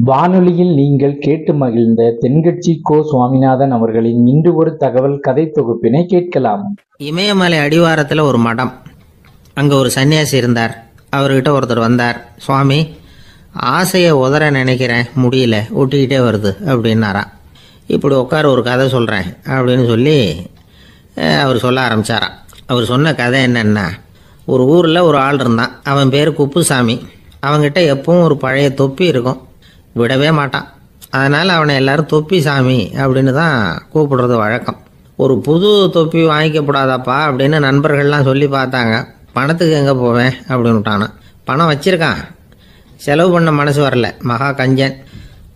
வானொலியில் நீங்கள் கேட்டு மகிழ்ந்த தென்கட்சி கோ. சுவாமிநாதன் அவர்களின் இன்று ஒரு தகவல் கதை தொகுப்பினை கேட்கலாம். இமயமலை அடிவாரத்தில் ஒரு மடம். அங்கே ஒரு சன்னியாசி இருந்தார். அவர்கிட்ட ஒருத்தர் வந்தார். சுவாமி, ஆசையை உதற நினைக்கிறேன், முடியல, ஒட்டிக்கிட்டே வருது அப்படின்னாராம். இப்படி உட்கார, ஒரு கதை சொல்கிறேன் அப்படின்னு சொல்லி அவர் சொல்ல ஆரம்பித்தாராம். அவர் சொன்ன கதை என்னென்னா, ஒரு ஊரில் ஒரு ஆள் இருந்தான். அவன் பேர் குப்புசாமி. அவன்கிட்ட எப்பவும் ஒரு பழைய தொப்பி இருக்கும், விடவே மாட்டான். அதனால் அவனை எல்லாரும் தொப்பி சாமி அப்படின்னு தான் கூப்பிடுறது வழக்கம். ஒரு புது தொப்பி வாங்கிக்கப்படாதாப்பா அப்படின்னு நண்பர்கள்லாம் சொல்லி பார்த்தாங்க. பணத்துக்கு எங்கே போவேன் அப்படின்னு விட்டானா. பணம் வச்சுருக்கான், செலவு பண்ண மனசு வரல, மகா கஞ்சன்.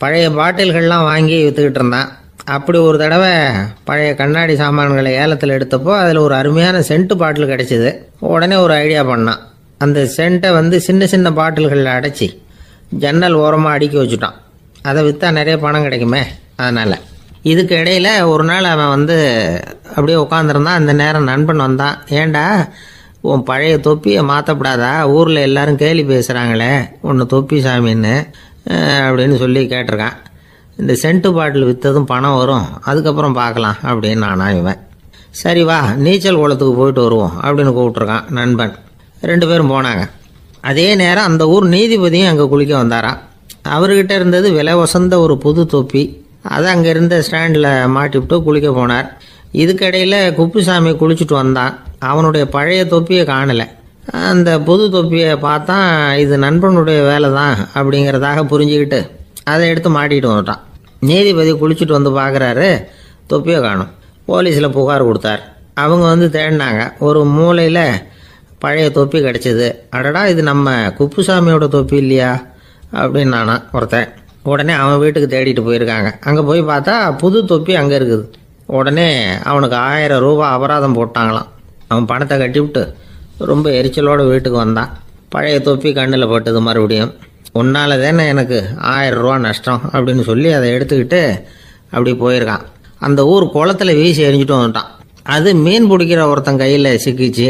பழைய பாட்டில்கள்லாம் வாங்கி விற்றுக்கிட்டு இருந்தான். அப்படி ஒரு தடவை பழைய கண்ணாடி சாமான்களை ஏலத்தில் எடுத்தப்போ அதில் ஒரு அருமையான சென்ட்டு பாட்டில் கிடச்சிது. உடனே ஒரு ஐடியா பண்ணான். அந்த சென்ட்டை சின்ன சின்ன பாட்டில்களில் அடைச்சி ஜன்னல் ஓரமாக அடுக்கி வச்சுட்டான். அதை விற்றா நிறைய பணம் கிடைக்குமே. அதனால் இதுக்கு இடையில் ஒரு நாள் அவன் அப்படியே உட்காந்துருந்தான். அந்த நேரம் நண்பன் வந்தான். ஏண்டா, உன் பழைய தொப்பியை மாற்றப்படாதா? ஊரில் எல்லாரும் கேலி பேசுகிறாங்களே உன்னை தொப்பி சாமின்னு அப்படின்னு சொல்லி கேட்டிருக்கான். இந்த சென்ட்டு பாட்டில் விற்றதும் பணம் வரும், அதுக்கப்புறம் பார்க்கலாம் அப்படின்னு நானா இவன். சரி வா, நீச்சல் குளத்துக்கு போயிட்டு வருவோம் அப்படின்னு கூப்பிட்ருக்கான் நண்பன். 2 பேரும் போனாங்க. அதே நேரம் அந்த ஊர் நீதிபதியும் அங்கே குளிக்க வந்தாராம். அவர்கிட்ட இருந்தது விலை வசந்த ஒரு புது தொப்பி. அதை அங்கே இருந்த ஸ்டாண்டில் மாட்டிவிட்டு குளிக்க போனார். இதுக்கிடையில் குப்புசாமி குளிச்சுட்டு வந்தான். அவனுடைய பழைய தொப்பியை காணலை. அந்த புது தொப்பியை பார்த்தா இது நண்பனுடைய வேலை தான் அப்படிங்கிறதாக புரிஞ்சுக்கிட்டு அதை எடுத்து மாட்டிகிட்டு வந்துட்டான். நீதிபதி குளிச்சுட்டு வந்து பார்க்குறாரு, தொப்பியை காணும். போலீஸில் புகார் கொடுத்தார். அவங்க தேடினாங்க. ஒரு மூலையில் பழைய தொப்பி கிடச்சிது. அடடா, இது நம்ம குப்புசாமியோட தொப்பி இல்லையா அப்படின்னு நானா ஒருத்தன். உடனே அவன் வீட்டுக்கு தேடிட்டு போயிருக்காங்க. அங்கே போய் பார்த்தா புது தொப்பி அங்கே இருக்குது. உடனே அவனுக்கு 1000 ரூபா அபராதம் போட்டாங்களாம். அவன் பணத்தை கட்டிவிட்டு ரொம்ப எரிச்சலோடு வீட்டுக்கு வந்தான். பழைய தொப்பி கண்ணில் பட்டது. மறுபடியும் உன்னால் தானே எனக்கு 1000 ரூபா நஷ்டம் அப்படின்னு சொல்லி அதை எடுத்துக்கிட்டு அப்படி போயிருக்கான். அந்த ஊர் குளத்தில் வீசி எரிஞ்சிட்டு வந்துட்டான். அது மீன் பிடிக்கிற ஒருத்தன் கையில் சிக்கிச்சு.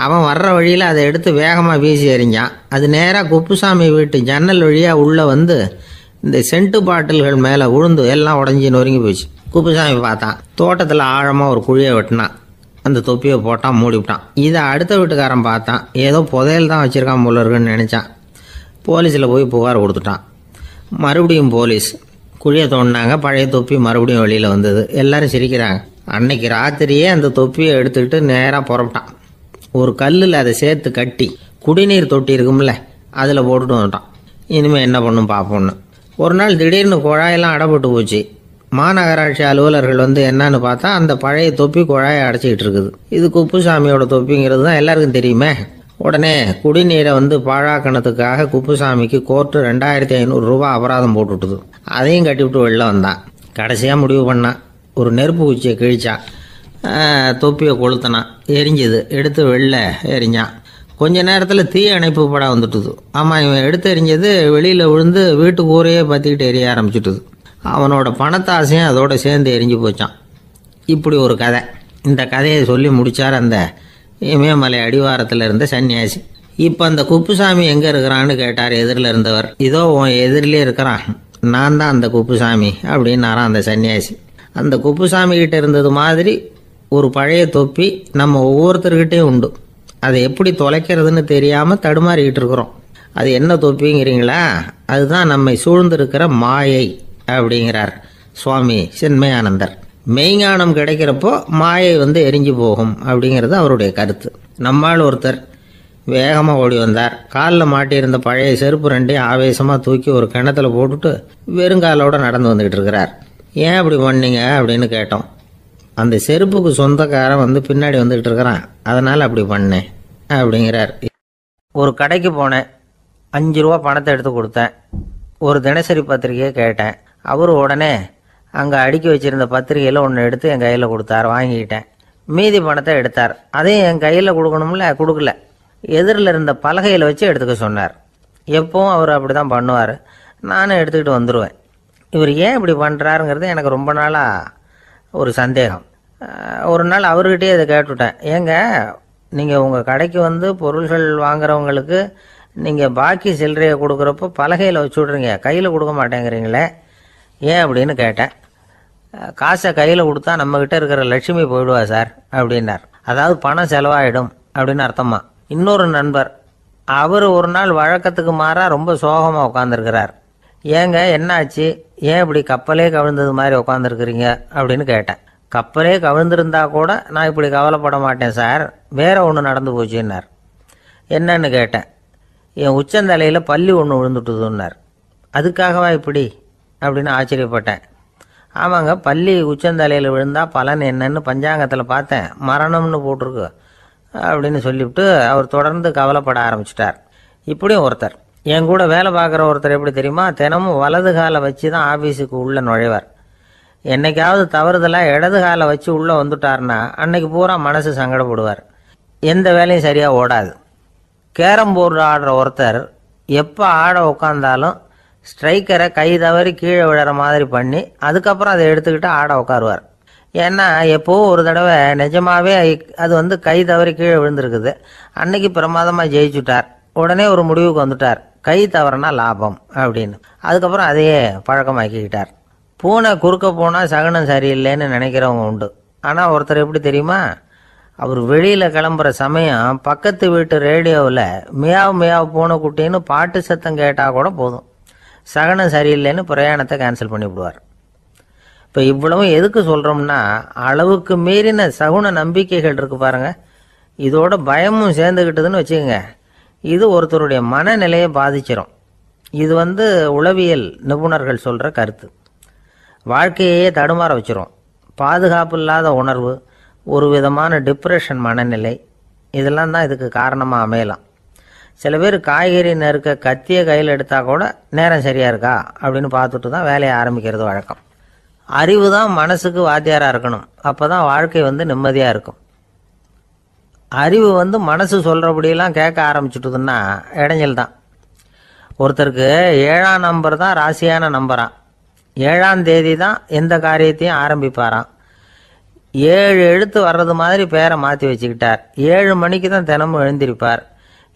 அவன் வர்ற வழியில் அதை எடுத்து வேகமாக வீசி எறிஞ்சான். அது நேராக குப்புசாமி வீட்டு ஜன்னல் வழியாக உள்ளே இந்த சென்ட்டு பாட்டில்கள் மேலே விழுந்து எல்லாம் உடஞ்சி நொறுங்கி போச்சு. குப்புசாமி பார்த்தான். தோட்டத்தில் ஆழமாக ஒரு குழியை வெட்டினான். அந்த தொப்பியை போட்டான், மூடிவிட்டான். இதை அடுத்த வீட்டுக்காரன் பார்த்தான். ஏதோ புதையல் தான் வச்சுருக்கான் போல இருக்குன்னு நினச்சான். போலீஸில் போய் புகார் கொடுத்துட்டான். மறுபடியும் போலீஸ் குழியை தோண்டினாங்க. பழைய தொப்பி மறுபடியும் வெளியில் வந்தது. எல்லாரும் சிரிக்கிறாங்க. அன்னைக்கு ராத்திரியே அந்த தொப்பியை எடுத்துக்கிட்டு நேராக புறப்பட்டான். ஒரு கல்லில் அதை சேர்த்து கட்டி குடிநீர் தொட்டி இருக்கும்ல, அதில் போட்டுட்டு வந்துட்டான். இனிமேல் என்ன பண்ணும் பார்ப்போன்னு. ஒரு நாள் திடீர்னு குழாயெல்லாம் அடைப்பட்டு போச்சு. மாநகராட்சி அலுவலர்கள் என்னன்னு பார்த்தா அந்த பழைய தொப்பி குழாயை அடைச்சிக்கிட்டு இருக்குது. இது குப்புசாமியோட தொப்பிங்கிறது தான் எல்லாருக்கும் தெரியுமே. உடனே குடிநீரை பாழாக்கணத்துக்காக குப்புசாமிக்கு கோர்ட்டு 2500 ரூபா அபராதம் போட்டுவிட்டுது. அதையும் கட்டிவிட்டு வெளில வந்தான். கடைசியாக முடிவு பண்ணான். ஒரு நெருப்பு குச்சியை கிழிச்சான். தொப்பியை கொளுத்தினான். எரிஞ்சுது. எடுத்து வெளில எரிஞ்சான். கொஞ்ச நேரத்தில் தீ அணைப்பு படம் வந்துட்டுது. ஆமாம், இவன் எடுத்து எரிஞ்சது வெளியில் விழுந்து வீட்டு கூரையே பற்றிக்கிட்டு எரிய ஆரம்பிச்சுட்டுது. அவனோட பணத்தாசையும் அதோட சேர்ந்து எரிஞ்சு போச்சான். இப்படி ஒரு கதை. இந்த கதையை சொல்லி முடித்தார் அந்த இமயமலை அடிவாரத்தில் இருந்த சன்னியாசி. இப்போ அந்த குப்புசாமி எங்கே இருக்கிறான்னு கேட்டார் எதிரில் இருந்தவர். இதோ உன் எதிரிலே இருக்கிறான், நான் தான் அந்த குப்புசாமி அப்படின்னாரான் அந்த சன்னியாசி. அந்த குப்புசாமி கிட்ட இருந்தது மாதிரி ஒரு பழைய தொப்பி நம்ம ஒவ்வொருத்தர்கிட்டையும் உண்டு. அதை எப்படி தொலைக்கிறதுன்னு தெரியாமல் தடுமாறிக்கிட்டு இருக்கிறோம். அது என்ன தொப்பிங்கிறீங்களா? அதுதான் நம்மை சூழ்ந்திருக்கிற மாயை அப்படிங்கிறார் சுவாமி சின்மயானந்தர். மெய்ஞானம் கிடைக்கிறப்போ மாயை எரிஞ்சு போகும் அப்படிங்கிறது அவருடைய கருத்து. நம்மால் ஒருத்தர் வேகமாக ஓடி வந்தார். காலில் மாட்டியிருந்த பழைய செருப்பு 2 ஆவேசமாக தூக்கி ஒரு கிணத்துல போட்டுட்டு வெறுங்காலோடு நடந்து வந்துக்கிட்டு இருக்கிறார். ஏன் அப்படி பண்ணீங்க அப்படின்னு கேட்டோம். அந்த செருப்புக்கு சொந்தக்காரன் பின்னாடி வந்துக்கிட்டு இருக்கிறான், அதனால் அப்படி பண்ணேன் அப்படிங்கிறார். ஒரு கடைக்கு போனேன். 5 ரூபா பணத்தை எடுத்து கொடுத்தேன். ஒரு தினசரி பத்திரிகையை கேட்டேன். அவர் உடனே அங்கே அடுக்கி வச்சுருந்த பத்திரிகையில் ஒன்று எடுத்து என் கையில் கொடுத்தார். வாங்கிக்கிட்டேன். மீதி பணத்தை எடுத்தார். அதையும் என் கையில் கொடுக்கணும்ல, கொடுக்கல. எதிரில் இருந்த பலகையில் வச்சு எடுத்துக்க சொன்னார். எப்பவும் அவர் அப்படி தான் பண்ணுவார். நானும் எடுத்துக்கிட்டு வந்துடுவேன். இவர் ஏன் இப்படி பண்ணுறாருங்கிறது எனக்கு ரொம்ப நாளாக ஒரு சந்தேகம். ஒரு நாள் அவர்கிட்டயே இதை கேட்டுவிட்டேன். ஏங்க, நீங்கள் உங்கள் கடைக்கு பொருள்கள் வாங்குறவங்களுக்கு நீங்கள் பாக்கி சில்லறையை கொடுக்குறப்போ பலகையில் வச்சு விட்றீங்க, கையில் கொடுக்க மாட்டேங்கிறீங்களே ஏன் அப்படின்னு கேட்டேன். காசை கையில் கொடுத்தா நம்மக்கிட்ட இருக்கிற லட்சுமி போயிடுவா சார் அப்படின்னார். அதாவது பணம் செலவாயிடும் அப்படின்னு அர்த்தமா. இன்னொரு நண்பர், அவர் ஒரு நாள் வழக்கத்துக்கு மாறாக ரொம்ப சோகமாக உட்காந்துருக்கிறார். ஏங்க என்னாச்சு, ஏன் இப்படி கப்பலே கவிழ்ந்தது மாதிரி உட்காந்துருக்குறீங்க அப்படின்னு கேட்டேன். கப்பலே கவிழ்ந்திருந்தா கூட நான் இப்படி கவலைப்பட மாட்டேன் சார், வேற ஒன்று நடந்து போச்சுன்னார். என்னன்னு கேட்டேன். என் உச்சந்தலையில் பல்லி ஒன்று விழுந்துட்டுதுன்னார். அதுக்காகவா இப்படி அப்படின்னு ஆச்சரியப்பட்டேன். ஆமாங்க, பல்லி உச்சந்தலையில் விழுந்தால் பலன் என்னன்னு பஞ்சாங்கத்தில் பார்த்தேன், மரணம்னு போட்டிருக்கு அப்படின்னு சொல்லிவிட்டு அவர் தொடர்ந்து கவலைப்பட ஆரம்பிச்சிட்டார். இப்படியும் ஒருத்தர், என் கூட வேலை பார்க்குற ஒருத்தர் எப்படி தெரியுமா, தினமும் வலது காலை வச்சு தான் ஆஃபீஸுக்கு உள்ளே நுழைவார். என்னைக்காவது தவறுதலாக இடது காலை வச்சு உள்ளே வந்துட்டார்னா அன்னைக்கு பூரா மனசு சங்கடப்படுவார், எந்த வேலையும் சரியாக ஓடாது. கேரம் போர்டு ஆடுற ஒருத்தர் எப்போ ஆட உட்காந்தாலும் ஸ்ட்ரைக்கரை கை தவறி கீழே விழுற மாதிரி பண்ணி அதுக்கப்புறம் அதை எடுத்துக்கிட்டு ஆட உட்காருவார். ஏன்னா எப்போவோ ஒரு தடவை நிஜமாவே அது கை தவறி கீழே விழுந்திருக்குது, அன்னைக்கு பிரமாதமாக ஜெயிச்சுட்டார். உடனே ஒரு முடிவுக்கு வந்துட்டார், கை தவறுனா லாபம் அப்படின்னு. அதுக்கப்புறம் அதையே பழக்கமாக்கிக்கிட்டார். பூனை குறுக்க போனால் சகுனம் சரியில்லைன்னு நினைக்கிறவங்க உண்டு. ஆனால் ஒருத்தர் எப்படி தெரியுமா, அவர் வெளியில் கிளம்புற சமயம் பக்கத்து வீட்டு ரேடியோவில் மியாவ் மியாவ் பூனை குட்டின்னு பாட்டு சத்தம் கேட்டால் கூட போதும், சகுனம் சரியில்லைன்னு பிரயாணத்தை கேன்சல் பண்ணிவிடுவார். இப்போ இவ்வளவும் எதுக்கு சொல்கிறோம்னா, அளவுக்கு மீறின சகுன நம்பிக்கைகள் இருக்குது பாருங்கள், இதோட பயமும் சேர்ந்துக்கிட்டதுன்னு வச்சுக்கோங்க, இது ஒருத்தருடைய மனநிலையை பாதிச்சிடும். இது உளவியல் நிபுணர்கள் சொல்கிற கருத்து. வாழ்க்கையே தடுமாற வச்சிரும். பாதுகாப்பு இல்லாத உணர்வு, ஒரு விதமான டிப்ரெஷன் மனநிலை, இதெல்லாம் தான் இதுக்கு காரணமாக அமையலாம். சில பேர் காய்கறி நறுக்க கத்தியை கையில் எடுத்தால் கூட நேரம் சரியாக இருக்கா அப்படின்னு பார்த்துட்டு தான் வேலையை ஆரம்பிக்கிறது வழக்கம். அறிவு தான் மனசுக்கு வாத்தியாராக இருக்கணும், அப்போ தான் வாழ்க்கை நிம்மதியாக இருக்கும். அறிவு மனசு சொல்கிறபடியெல்லாம் கேட்க ஆரம்பிச்சுட்டுதுன்னா இடைஞ்சல் தான். ஒருத்தருக்கு 7ஆம் நம்பர் தான் ராசியான நம்பரான், 7ஆம் தேதி தான் எந்த காரியத்தையும் ஆரம்பிப்பாராம். 7 எழுத்து வர்றது மாதிரி பேரை மாற்றி வச்சுக்கிட்டார். 7 மணிக்கு தான் தினமும் எழுந்திருப்பார்.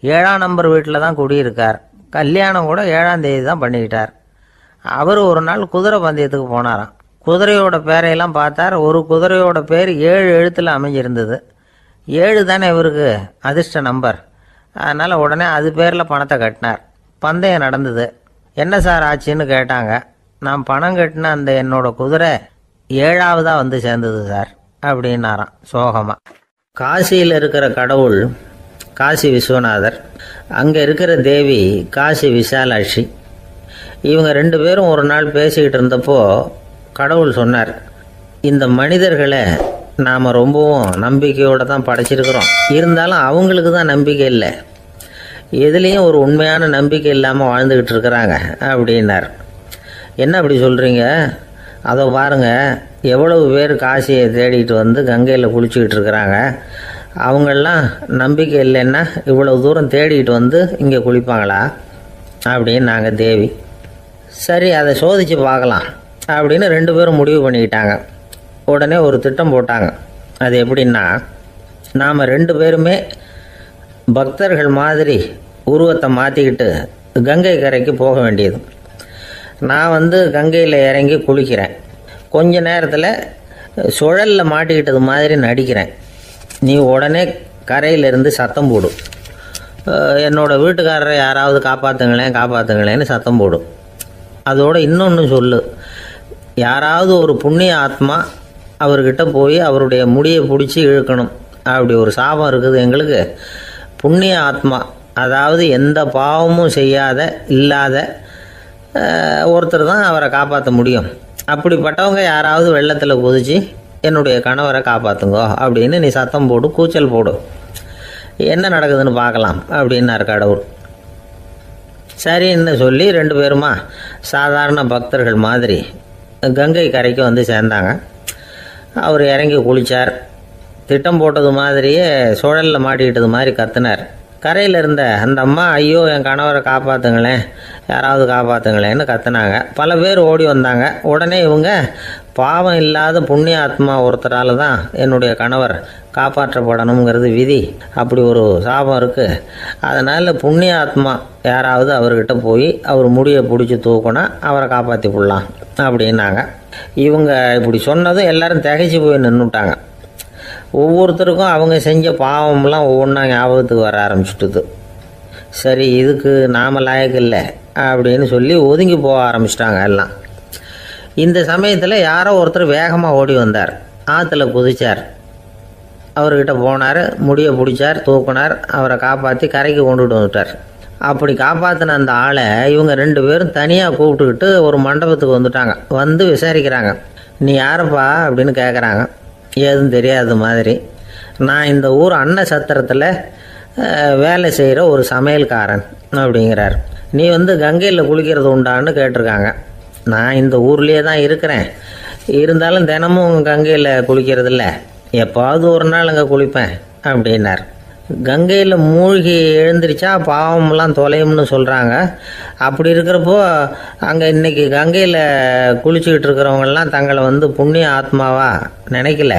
7ஆம் நம்பர் வீட்டில் தான் குடியிருக்கார். கல்யாணம் கூட 7ஆம் தேதி தான் பண்ணிக்கிட்டார். அவர் ஒரு நாள் குதிரை பந்தயத்துக்கு போனாராம். குதிரையோட பேரையெல்லாம் பார்த்தார். ஒரு குதிரையோட பேர் 7 எழுத்தில் அமைஞ்சிருந்தது. 7 தானே இவருக்கு அதிர்ஷ்ட நம்பர், அதனால் உடனே அது பேரில் பணத்தை கட்டினார். பந்தயம் நடந்தது. என்ன சார் ஆச்சுன்னு கேட்டாங்க. நான் பணம் கட்டின அந்த என்னோட குதிரை 7ஆவதாக சேர்ந்தது சார் அப்படின்னாராம் சோகமாக. காசியில் இருக்கிற கடவுள் காசி விஸ்வநாதர், அங்கே இருக்கிற தேவி காசி விசாலாட்சி. இவங்க 2 பேரும் ஒரு நாள் பேசிக்கிட்டு இருந்தப்போ கடவுள் சொன்னார், இந்த மனிதர்களை நாம் ரொம்பவும் நம்பிக்கையோடு தான் படைச்சிருக்கிறோம், இருந்தாலும் அவங்களுக்கு தான் நம்பிக்கை இல்லை, எதுலேயும் ஒரு உண்மையான நம்பிக்கை இல்லாமல் வாழ்ந்துக்கிட்டு இருக்கிறாங்க அப்படின்னார். என்ன அப்படி சொல்கிறீங்க, அதை பாருங்கள், எவ்வளவு பேர் காசியை தேடிட்டு கங்கையில் குளிச்சுக்கிட்டு இருக்கிறாங்க, அவங்களெலாம் நம்பிக்கை இல்லைன்னா இவ்வளவு தூரம் தேடிட்டு இங்கே குளிப்பாங்களா அப்படின்னு நாங்கள் தேவி. சரி, அதை சோதித்து பார்க்கலாம் அப்படின்னு 2 பேரும் முடிவு பண்ணிக்கிட்டாங்க. உடனே ஒரு திட்டம் போட்டாங்க. அது எப்படின்னா, நாம் 2 பேருமே பக்தர்கள் மாதிரி உருவத்தை மாற்றிக்கிட்டு கங்கை கரைக்கு போக வேண்டியது. நான் கங்கையில் இறங்கி குளிக்கிறேன், கொஞ்ச நேரத்தில் சுழலில் மாட்டிக்கிட்டது மாதிரி நடிக்கிறேன். நீ உடனே கரையிலிருந்து சத்தம் போடும், என்னோடய வீட்டுக்காரரை யாராவது காப்பாற்றுங்களேன்னு சத்தம் போடும். அதோடு இன்னொன்று சொல்லு, யாராவது ஒரு புண்ணிய ஆத்மா அவர்கிட்ட போய் அவருடைய முடியை பிடிச்சி இழுக்கணும், அப்படி ஒரு சாபம் இருக்குது எங்களுக்கு. புண்ணிய ஆத்மா, அதாவது எந்த பாவமும் செய்யாத இல்லாத ஒருத்தர் தான் அவரை காப்பாற்ற முடியும். அப்படிப்பட்டவங்க யாராவது வெள்ளத்தில் குதிச்சு என்னுடைய கணவரை காப்பாற்றுங்கோ அப்படின்னு நீ சத்தம் போடு, கூச்சல் போடு, என்ன நடக்குதுன்னு பார்க்கலாம் அப்படின்னார் கடவுள். சரின்னு சொல்லி 2 பேருமா சாதாரண பக்தர்கள் மாதிரி கங்கை கரைக்கு சேர்ந்தாங்க. அவர் இறங்கி குளித்தார். திட்டம் போட்டது மாதிரியே சுழலில் மாட்டிக்கிட்டது மாதிரி கத்தினார். கரையில் இருந்த அந்த அம்மா, ஐயோ என் கணவரை காப்பாற்றுங்களேன், யாராவது காப்பாற்றுங்களேன்னு கத்துனாங்க. பல பேர் ஓடி வந்தாங்க. உடனே இவங்க, பாவம் இல்லாத புண்ணிய ஆத்மா ஒருத்தரால் தான் என்னுடைய கணவர் காப்பாற்றப்படணுங்கிறது விதி, அப்படி ஒரு சாபம் இருக்குது, அதனால் புண்ணிய ஆத்மா யாராவது அவர்கிட்ட போய் அவர் முடியை பிடிச்சி தூக்கினா அவரை காப்பாற்றி விடலாம் அப்படின்னாங்க. இவங்க இப்படி சொன்னதும் எல்லாரும் திகைச்சு போய் நின்றுட்டாங்க. ஒவ்வொருத்தருக்கும் அவங்க செஞ்ச பாவம்லாம் ஒவ்வொன்றா ஞாபகத்துக்கு வர ஆரம்பிச்சுட்டுது. சரி, இதுக்கு நாம லாயக்கு இல்லை அப்படின்னு சொல்லி ஒதுங்கி போக ஆரம்பிச்சிட்டாங்க எல்லாம். இந்த சமயத்தில் யாரோ ஒருத்தர் வேகமாக ஓடி வந்தார், ஆற்றுல குதிச்சார். அவர்கிட்ட போனார், முடியை பிடிச்சார், தூக்கினார், அவரை காப்பாற்றி கரைக்கு கொண்டுட்டு வந்துட்டார். அப்படி காப்பாற்றின அந்த ஆளை இவங்க 2 பேரும் தனியாக கூப்பிட்டுக்கிட்டு ஒரு மண்டபத்துக்கு வந்துட்டாங்க. வந்து விசாரிக்கிறாங்க. நீ யாரப்பா அப்படின்னு கேட்குறாங்க. ஏதும் தெரியாத மாதிரி. நான் இந்த ஊர் அன்ன சத்திரத்தில் வேலை செய்கிற ஒரு சமையல்காரன் அப்படிங்கிறார். நீ வந்து கங்கையில் குளிக்கிறது உண்டான்னு கேட்டிருக்காங்க. நான் இந்த ஊர்லேயே தான் இருக்கிறேன், இருந்தாலும் தினமும் கங்கையில் குளிக்கிறது இல்லை, எப்பாவது ஒரு நாள் அங்கே குளிப்பேன் அப்படின்னார். கங்கையில் மூழ்கி எழுந்திரிச்சா பாவம்லாம் தொலையும்னு சொல்கிறாங்க. அப்படி இருக்கிறப்போ அங்கே இன்றைக்கி கங்கையில் குளிச்சுக்கிட்டு இருக்கிறவங்கெல்லாம் தங்களை வந்து புண்ணிய ஆத்மாவா நினைக்கல.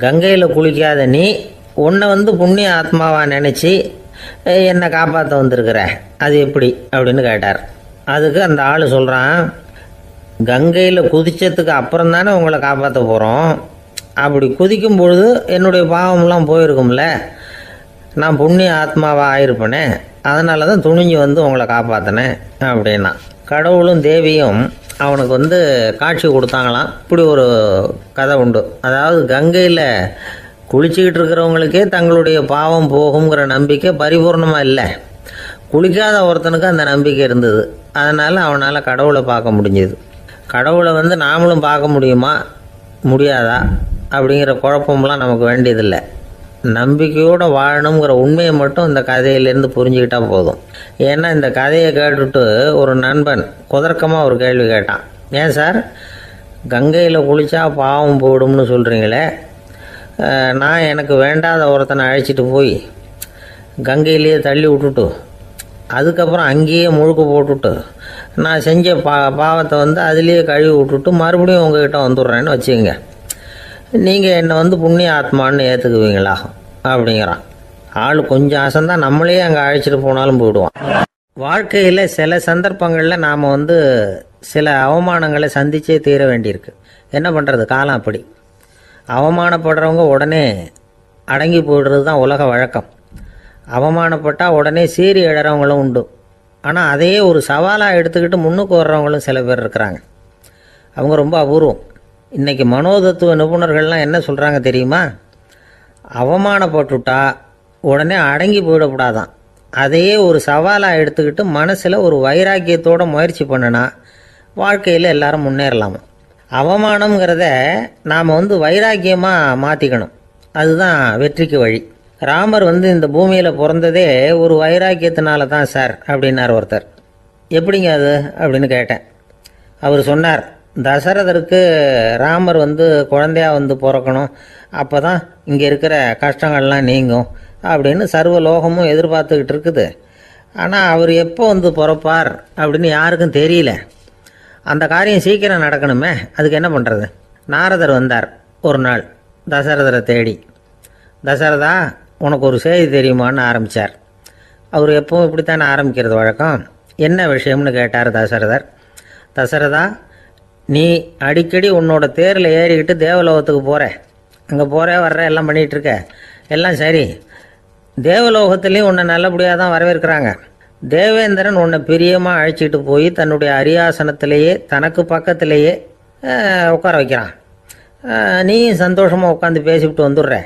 கங்கையில் குளிக்காத நீ உன்னை வந்து புண்ணிய ஆத்மாவா நினச்சி என்னை காப்பாற்ற வந்திருக்கிற, அது எப்படி அப்படின்னு கேட்டார். அதுக்கு அந்த ஆள் சொல்கிறான், கங்கையில் குதிச்சதுக்கு அப்புறம் தானே உங்களை காப்பாற்ற போகிறோம், அப்படி குதிக்கும் பொழுது என்னுடைய பாவம்லாம் போயிருக்கும்ல, நான் புண்ணிய ஆத்மாவாக ஆயிருப்பேனே, அதனால தான் துணிஞ்சு வந்து உங்களை காப்பாற்றினேன் அப்படின்னா. கடவுளும் தேவியும் அவனுக்கு வந்து காட்சி கொடுத்தாங்களாம். இப்படி ஒரு கதை உண்டு. அதாவது கங்கையில் குளிச்சுக்கிட்டு இருக்கிறவங்களுக்கே தங்களுடைய பாவம் போகுங்கிற நம்பிக்கை பரிபூர்ணமாக இல்லை. குளிக்காத ஒருத்தனுக்கு அந்த நம்பிக்கை இருந்தது. அதனால் அவனால் கடவுளை பார்க்க முடிஞ்சது. கடவுளை வந்து நாமளும் பார்க்க முடியுமா முடியாதா அப்படிங்கிற குழப்பம்லாம் நமக்கு வேண்டியதில்லை. நம்பிக்கையோடு வாழணுங்கிற உண்மையை மட்டும் இந்த கதையிலேருந்து புரிஞ்சுக்கிட்டால் போதும். ஏன்னா இந்த கதையை கேட்டுட்டு ஒரு நண்பன் குதர்க்கமாக ஒரு கேள்வி கேட்டான். ஏன் சார், கங்கையில் குளித்தா பாவம் போயிடும்னு சொல்கிறீங்களே, நான் எனக்கு வேண்டாத ஒருத்தனை அழைச்சிட்டு போய் கங்கையிலேயே தள்ளி விட்டுட்டு அதுக்கப்புறம் அங்கேயே முழுக்க போட்டுட்டு நான் செஞ்ச பாவத்தை வந்து அதுலேயே கழுவி விட்டுட்டு மறுபடியும் உங்ககிட்ட வந்துடுறேன்னு வச்சுக்கோங்க, நீங்கள் என்னை வந்து புண்ணிய ஆத்மான்னு ஏற்றுக்குவீங்களா அப்படிங்கிறான். ஆள் கொஞ்சம் அசந்தான் நம்மளே அங்கே அழைச்சிட்டு போனாலும் போயிடுவான். வாழ்க்கையில் சில சந்தர்ப்பங்களில் நாம் வந்து சில அவமானங்களை சந்திச்சே தீர வேண்டியிருக்கு. என்ன பண்ணுறது, காலம் அப்படி. அவமானப்படுறவங்க உடனே அடங்கி போயிடுறது தான் உலக வழக்கம். அவமானப்பட்டால் உடனே சீறி எழறவங்களும் உண்டு. ஆனால் அதையே ஒரு சவாலாக எடுத்துக்கிட்டு முன்னுக்கு வர்றவங்களும் சில பேர் இருக்கிறாங்க. அவங்க ரொம்ப அபூர்வம். இன்றைக்கி மனோதத்துவ நிபுணர்கள்லாம் என்ன சொல்கிறாங்க தெரியுமா? அவமானப்பட்டுட்டா உடனே அடங்கி போயிடக்கூடாதான், அதையே ஒரு சவாலாக எடுத்துக்கிட்டு மனசில் ஒரு வைராக்கியத்தோடு முயற்சி பண்ணினா வாழ்க்கையில் எல்லாரும் முன்னேறலாமா. அவமானங்கிறத நாம் வந்து வைராக்கியமாக மாற்றிக்கணும், அதுதான் வெற்றிக்கு வழி. ராமர் வந்து இந்த பூமியில் பிறந்ததே ஒரு வைராக்கியத்தினால தான் சார் அப்படின்னார் ஒருத்தர். எப்படிங்க அது அப்படின்னு கேட்டேன். அவர் சொன்னார், தசரதருக்கு ராமர் வந்து குழந்தையா வந்து பிறக்கணும், அப்போ தான் இங்கே இருக்கிற கஷ்டங்கள்லாம் நீங்கும் அப்படின்னு சர்வ லோகமும் எதிர்பார்த்துக்கிட்டு இருக்குது. ஆனால் அவர் எப்போ வந்து பிறப்பார் அப்படின்னு யாருக்கும் தெரியல. அந்த காரியம் சீக்கிரம் நடக்கணுமே, அதுக்கு என்ன பண்ணுறது? நாரதர் வந்தார் ஒரு நாள் தசரதரை தேடி. தசரதா, உனக்கு ஒரு செய்தி தெரியுமான்னு ஆரம்பித்தார். அவர் எப்பவும் இப்படித்தானே ஆரம்பிக்கிறது வழக்கம். என்ன விஷயம்னு கேட்டார் தசரதர். தசரதா, நீ அடிக்கடி உன்னோட தேரில் ஏறிக்கிட்டு தேவலோகத்துக்கு போகிற, அங்கே போகிற வர்ற எல்லாம் பண்ணிகிட்ருக்க, எல்லாம் சரி. தேவலோகத்துலேயும் உன்னை நல்லபடியாக தான் வரவேற்கிறாங்க. தேவேந்திரன் உன்னை பிரியமாக அழைச்சிட்டு போய் தன்னுடைய அரியாசனத்திலேயே தனக்கு பக்கத்திலேயே உட்கார வைக்கிறான். நீயும் சந்தோஷமாக உட்காந்து பேசிவிட்டு வந்துடுற.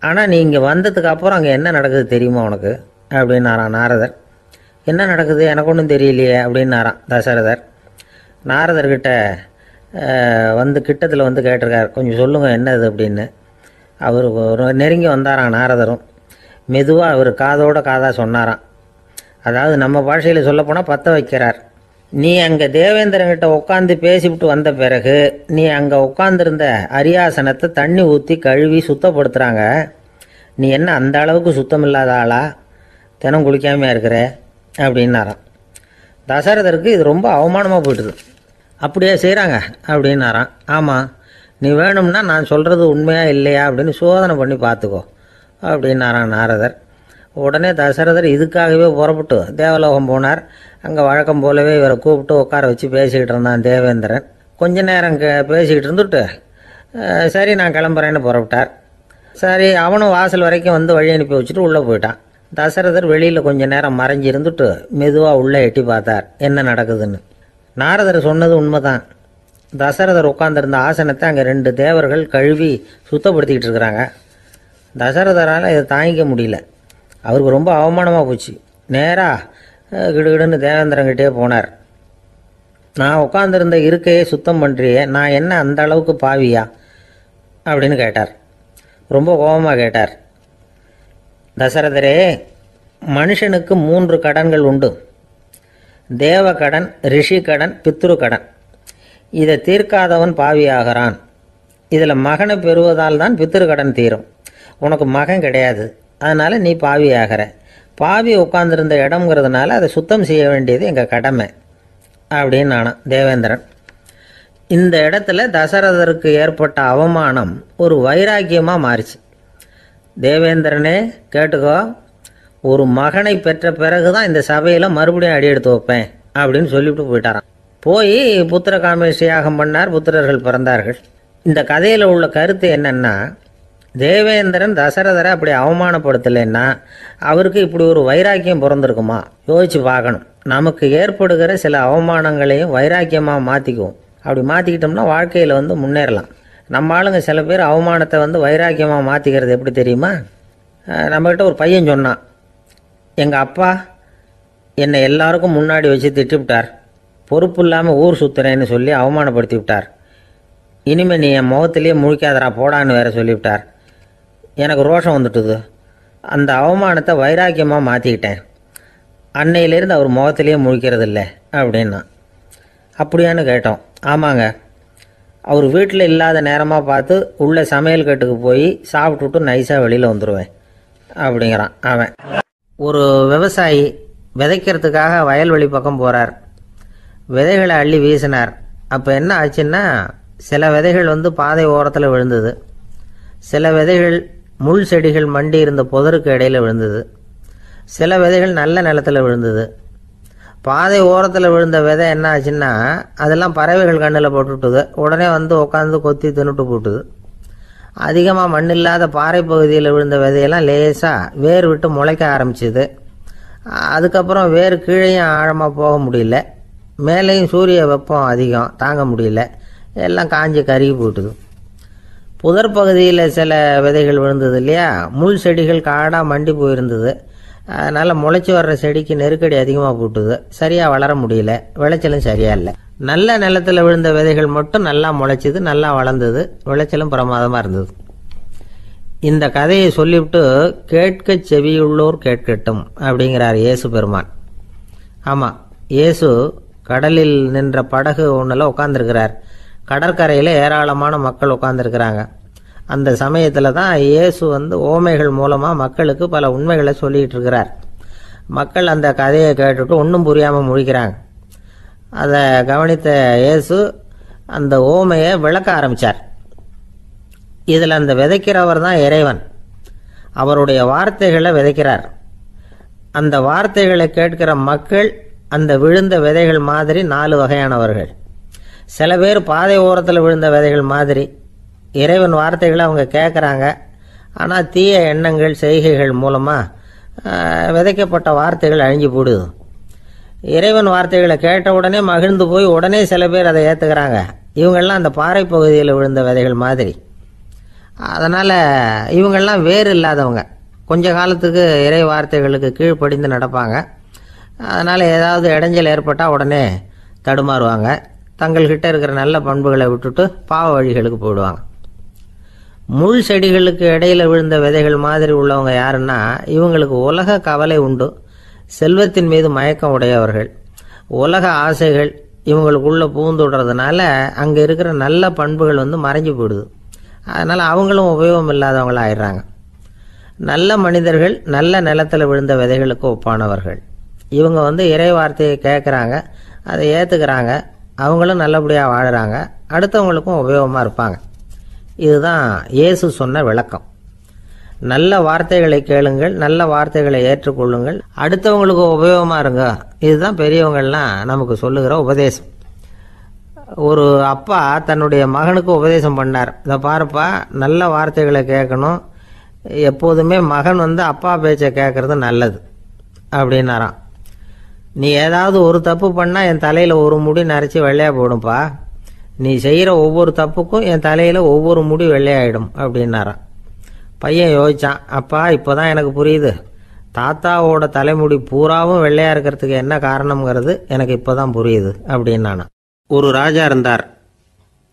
ஆனால் நீ இங்கே வந்ததுக்கு அப்புறம் அங்கே என்ன நடக்குது தெரியுமா உனக்கு அப்படின்னாரான் நாரதர். என்ன நடக்குது எனக்கு ஒன்றும் தெரியலையே அப்படின்னாரான் தசரதர். நாரதர்கிட்ட வந்து கிட்டத்தில் வந்து கேட்டிருக்கார், கொஞ்சம் சொல்லுங்கள் என்னது அப்படின்னு. அவர் நெருங்கி வந்தாராம் நாரதரும். மெதுவாக அவர் காதோட காதாக சொன்னாராம். அதாவது நம்ம பாஷையில் சொல்லப்போனால் பற்ற வைக்கிறார். நீ அங்கே தேவேந்திரங்கிட்ட உட்காந்து பேசிவிட்டு வந்த பிறகு நீ அங்கே உட்காந்துருந்த அரியாசனத்தை தண்ணி ஊற்றி கழுவி சுத்தப்படுத்துகிறாங்க. நீ என்ன அந்த அளவுக்கு சுத்தம் இல்லாத ஆளா? தினம் குளிக்காமையாக இருக்கிற அப்படின்னாராம். தசரதருக்கு இது ரொம்ப அவமானமாக போயிட்டுது. அப்படியே செய்கிறாங்க அப்படின்னாராம். ஆமாம், நீ வேணும்னா நான் சொல்கிறது உண்மையா இல்லையா அப்படின்னு சோதனை பண்ணி பார்த்துக்கோ அப்படின்னாரான் நாரதர். உடனே தசரதர் இதுக்காகவே புறப்பட்டு தேவலோகம் போனார். அங்கே வழக்கம் போலவே இவரை கூப்பிட்டு உட்கார வச்சு பேசிக்கிட்டு இருந்தான் தேவேந்திரன். கொஞ்ச நேரம் பேசிக்கிட்டு இருந்துட்டு சரி நான் கிளம்புறேன்னு புறப்பட்டார். சரி, அவனும் வாசல் வரைக்கும் வந்து வழி அனுப்பி வச்சுட்டு உள்ளே போயிட்டான். தசரதர் வெளியில் கொஞ்ச நேரம் மறைஞ்சி இருந்துட்டு மெதுவாக உள்ளே எட்டி பார்த்தார் என்ன நடக்குதுன்னு. நாரதர் சொன்னது உண்மைதான். தசரதர் உட்காந்துருந்த ஆசனத்தை அங்கே 2 தேவர்கள் கழுவி சுத்தப்படுத்திக்கிட்டு இருக்கிறாங்க. தசரதரால் இதை தாங்கிக்க முடியல. அவருக்கு ரொம்ப அவமானமாக போச்சு. நேராக கிடுகிடுன்னு தேவேந்திரங்கிட்டே போனார். நான் உட்காந்துருந்த இருக்கையே சுத்தம் பண்ணுறியே, நான் என்ன அந்த அளவுக்கு பாவியா அப்படின்னு கேட்டார். ரொம்ப கோபமாக கேட்டார். தசரதரே, மனுஷனுக்கு 3 கடன்கள் உண்டு. தேவ கடன், ரிஷி கடன், பித்ரு கடன். இதை தீர்க்காதவன் பாவியாகிறான். இதில் மகனை பெறுவதால் தான் பித்ரு கடன் தீரும். உனக்கு மகன் கிடையாது, அதனால் நீ பாவியாகிற. பாவி உட்கார்ந்துருந்த இடம்ங்கிறதுனால அதை சுத்தம் செய்ய வேண்டியது எங்கள் கடமை அப்படின்னு நானாம் தேவேந்திரன். இந்த இடத்துல தசரதருக்கு ஏற்பட்ட அவமானம் ஒரு வைராக்கியமாக மாறிச்சு. தேவேந்திரனே கேட்டுக்கோ, ஒரு மகனை பெற்ற பிறகு தான் இந்த சபையில் மறுபடியும் அடி எடுத்து வைப்பேன் அப்படின்னு சொல்லிவிட்டு போயிட்டாராம். போய் புத்திர காமேஷ் யாகம் பண்ணார். புத்திரர்கள் பிறந்தார்கள். இந்த கதையில் உள்ள கருத்து என்னன்னா, தேவேந்திரன் தசரதரை அப்படி அவமானப்படுத்தலைன்னா அவருக்கு இப்படி ஒரு வைராக்கியம் பிறந்திருக்குமா யோசிச்சு பார்க்கணும். நமக்கு ஏற்படுகிற சில அவமானங்களையும் வைராக்கியமாக மாற்றிக்குவோம். அப்படி மாற்றிக்கிட்டோம்னா வாழ்க்கையில் வந்து முன்னேறலாம். நம்ம ஆளுங்க சில பேர் அவமானத்தை வந்து வைராக்கியமாக மாற்றிக்கிறது எப்படி தெரியுமா? நம்மக்கிட்ட ஒரு பையன் சொன்னான், எங்கள் அப்பா என்னை எல்லாருக்கும் முன்னாடி வச்சு திட்டிவிட்டார், பொறுப்பு இல்லாமல் ஊர் சுற்றுறேன்னு சொல்லி அவமானப்படுத்தி விட்டார். இனிமேல் நீ என் முகத்திலேயே முழிக்காதரா போடான்னு வேற சொல்லிவிட்டார். எனக்கு ரோஷம் வந்துட்டுது. அந்த அவமானத்தை வைராக்கியமாக மாற்றிக்கிட்டேன். அன்னையிலேருந்து அவர் முகத்திலேயே முழிக்கிறது இல்லை அப்படின்னா. அப்படியான்னு கேட்டோம். ஆமாங்க, அவர் வீட்டில் இல்லாத நேரமாக பார்த்து உள்ள சமையல் கட்டுக்கு போய் சாப்பிட்டுட்டு நைஸாக வெளியில் வந்துடுவேன் அப்படிங்கிறான் அவன். ஒரு விவசாயி விதைக்கிறதுக்காக வயல்வெளி பக்கம் போகிறார். விதைகளை அள்ளி வீசினார். அப்போ என்ன ஆச்சுன்னா, சில விதைகள் வந்து பாதை ஓரத்தில் விழுந்தது. சில விதைகள் முள் செடிகள் மண்டி இருந்த புதருக்கு இடையில் விழுந்தது. சில விதைகள் நல்ல நிலத்தில் விழுந்தது. பாதை ஓரத்தில் விழுந்த விதை என்ன ஆச்சுன்னா, அதெல்லாம் பறவைகள் கண்ணில் போட்டுவிட்டுது. உடனே வந்து உட்காந்து கொத்தி தின்னுட்டு போட்டுது. அதிகமாக மண் இல்லாத பாறை பகுதியில் விழுந்த விதையெல்லாம் லேசாக வேர் விட்டு முளைக்க ஆரம்பிச்சுது. அதுக்கப்புறம் வேர் கீழேயும் ஆழமாக போக முடியல, மேலேயும் சூரிய வெப்பம் அதிகம் தாங்க முடியல, எல்லாம் காஞ்சி கருகி போட்டுது. புதர் பகுதியில் சில விதைகள் விழுந்தது இல்லையா, முள் செடிகள் காடாக மண்டி போயிருந்தது. அதனால் முளைச்சி வர்ற செடிக்கு நெருக்கடி அதிகமாக போட்டுது, சரியாக வளர முடியல, விளைச்சலும் சரியாக இல்லை. நல்ல நிலத்தில் விழுந்த விதைகள் மட்டும் நல்லா முளைச்சிது, நல்லா வளர்ந்தது, விளைச்சலும் பிரமாதமாக இருந்தது. இந்த கதையை சொல்லிவிட்டு கேட்க செவியுள்ளோர் கேட்கட்டும் அப்படிங்கிறார் இயேசு பெருமான். ஆமாம், இயேசு கடலில் நின்ற படகு ஒன்றில் உட்காந்துருக்கிறார். கடற்கரையில் ஏராளமான மக்கள் உட்காந்துருக்கிறாங்க. அந்த சமயத்தில் தான் இயேசு வந்து ஓமைகள் மூலமாக மக்களுக்கு பல உண்மைகளை சொல்லிகிட்டு இருக்கிறார். மக்கள் அந்த கதையை கேட்டுட்டு ஒன்றும் புரியாமல் முழிக்கிறாங்க. அதை கவனித்த இயேசு அந்த ஓமையை விளக்க ஆரம்பித்தார். இதில் அந்த விதைக்கிறவர் தான் இறைவன். அவருடைய வார்த்தைகளை விதைக்கிறார். அந்த வார்த்தைகளை கேட்கிற மக்கள் அந்த விழுந்த விதைகள் மாதிரி 4 வகையானவர்கள். சில பேர் பாதை ஓரத்தில் விழுந்த விதைகள் மாதிரி இறைவன் வார்த்தைகளை அவங்க கேட்குறாங்க. ஆனால் தீய எண்ணங்கள் செய்கைகள் மூலமாக விதைக்கப்பட்ட வார்த்தைகள் அழிஞ்சு போடுது. இறைவன் வார்த்தைகளை கேட்ட உடனே மகிழ்ந்து போய் உடனே சில பேர் அதை ஏற்றுக்கிறாங்க. இவங்கெல்லாம் அந்த பாறை பகுதியில் விழுந்த விதைகள் மாதிரி. அதனால் இவங்கெல்லாம் வேறு இல்லாதவங்க, கொஞ்ச காலத்துக்கு இறை வார்த்தைகளுக்கு கீழ்ப்படிந்து நடப்பாங்க. அதனால் ஏதாவது இடைஞ்சல் ஏற்பட்டால் உடனே தடுமாறுவாங்க. தங்கள்கிட்ட இருக்கிற நல்ல பண்புகளை விட்டுட்டு பாவ வழிகளுக்கு போயிடுவாங்க. முள் செடிகளுக்கு இடையில் விழுந்த விதைகள் மாதிரி உள்ளவங்க யாருன்னா, இவங்களுக்கு உலக கவலை உண்டு, செல்வத்தின் மீது மயக்கம் உடையவர்கள், உலக ஆசைகள் இவங்களுக்குள்ளே பூந்துடுறதுனால அங்கே இருக்கிற நல்ல பண்புகள் வந்து மறைஞ்சு போயிடுது. அதனால் அவங்களும் உபயோகம் இல்லாதவங்களாக ஆயிடுறாங்க. நல்ல மனிதர்கள் நல்ல நிலத்தில் விழுந்த விதைகளுக்கு ஒப்பானவர்கள். இவங்க இறை வார்த்தையை கேட்குறாங்க, அதை ஏற்றுக்கிறாங்க, அவங்களும் நல்லபடியாக வாழுறாங்க, அடுத்தவங்களுக்கும் உபயோகமாக இருப்பாங்க. இதுதான் இயேசு சொன்ன விளக்கம். நல்ல வார்த்தைகளை கேளுங்கள், நல்ல வார்த்தைகளை ஏற்றுக்கொள்ளுங்கள், அடுத்தவங்களுக்கு உபயோகமாக இருங்க. இதுதான் பெரியவங்கள்லாம் நமக்கு சொல்லுகிற உபதேசம். ஒரு அப்பா தன்னுடைய மகனுக்கு உபதேசம் பண்ணார். இதை பாருப்பா, நல்ல வார்த்தைகளை கேட்கணும், எப்போதுமே மகன் அப்பா பேச்சை கேட்கறது நல்லது அப்படின்னாராம். நீ ஏதாவது ஒரு தப்பு பண்ணால் என் தலையில் ஒரு முடி நரைச்சி வெள்ளையாக போடும்பா, நீ செய்கிற ஒவ்வொரு தப்புக்கும் என் தலையில் ஒவ்வொரு முடி வெள்ளையாயிடும் அப்படின்னாராம். பையன் யோசிச்சான், அப்பா இப்போதான் எனக்கு புரியுது, தாத்தாவோட தலைமுடி பூராவும் வெள்ளையா இருக்கிறதுக்கு என்ன காரணம்ங்கிறது எனக்கு இப்போதான் புரியுது அப்படின்னானா. ஒரு ராஜா இருந்தார்.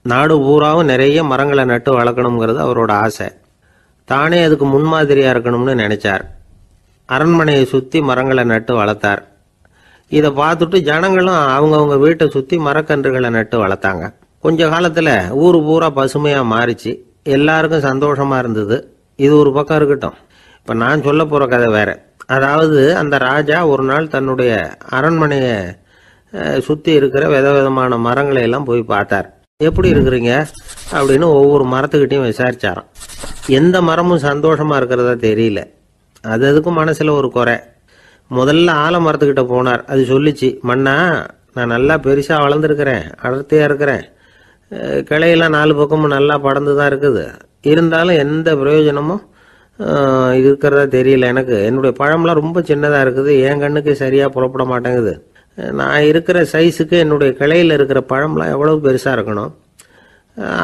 நாடு பூராவும் நிறைய மரங்களை நட்டு வளர்க்கணுங்கிறது அவரோட ஆசை. தானே அதுக்கு முன்மாதிரியாக இருக்கணும்னு நினைச்சார். அரண்மனையை சுற்றி மரங்களை நட்டு வளர்த்தார். இதை பார்த்துட்டு ஜனங்களும் அவங்கவுங்க வீட்டை சுற்றி மரக்கன்றுகளை நட்டு வளர்த்தாங்க. கொஞ்ச காலத்தில் ஊர் பூரா பசுமையாக மாறிச்சு. எல்லாருக்கும் சந்தோஷமா இருந்தது. இது ஒரு பக்கம் இருக்கட்டும், இப்போ நான் சொல்ல போகிற கதை வேற. அதாவது அந்த ராஜா ஒரு நாள் தன்னுடைய அரண்மனையை சுற்றி இருக்கிற விதவிதமான மரங்களை எல்லாம் போய் பார்த்தார். எப்படி இருக்கிறீங்க அப்படின்னு ஒவ்வொரு மரத்துக்கிட்டையும் விசாரிச்சாராம். எந்த மரமும் சந்தோஷமா இருக்கிறதா தெரியல. அதுக்கும் மனசுல ஒரு குறை. முதல்ல ஆலமரத்துக்கிட்ட போனார். அது சொல்லிச்சு, மண்ணா நான் நல்லா பெருசா வளர்ந்துருக்கிறேன், அடர்த்தியா இருக்கிறேன், கிளையெல்லாம் 4 பக்கமும் நல்லா படர்ந்து தான் இருக்குது, இருந்தாலும் எந்த பிரயோஜனமும் இருக்கிறதா தெரியல எனக்கு. என்னுடைய பழம்லாம் ரொம்ப சின்னதாக இருக்குது, என் கண்ணுக்கு சரியாக புறப்பட மாட்டேங்குது. நான் இருக்கிற சைஸுக்கு என்னுடைய கிளையில் இருக்கிற பழம்லாம் எவ்வளவு பெருசாக இருக்கணும்,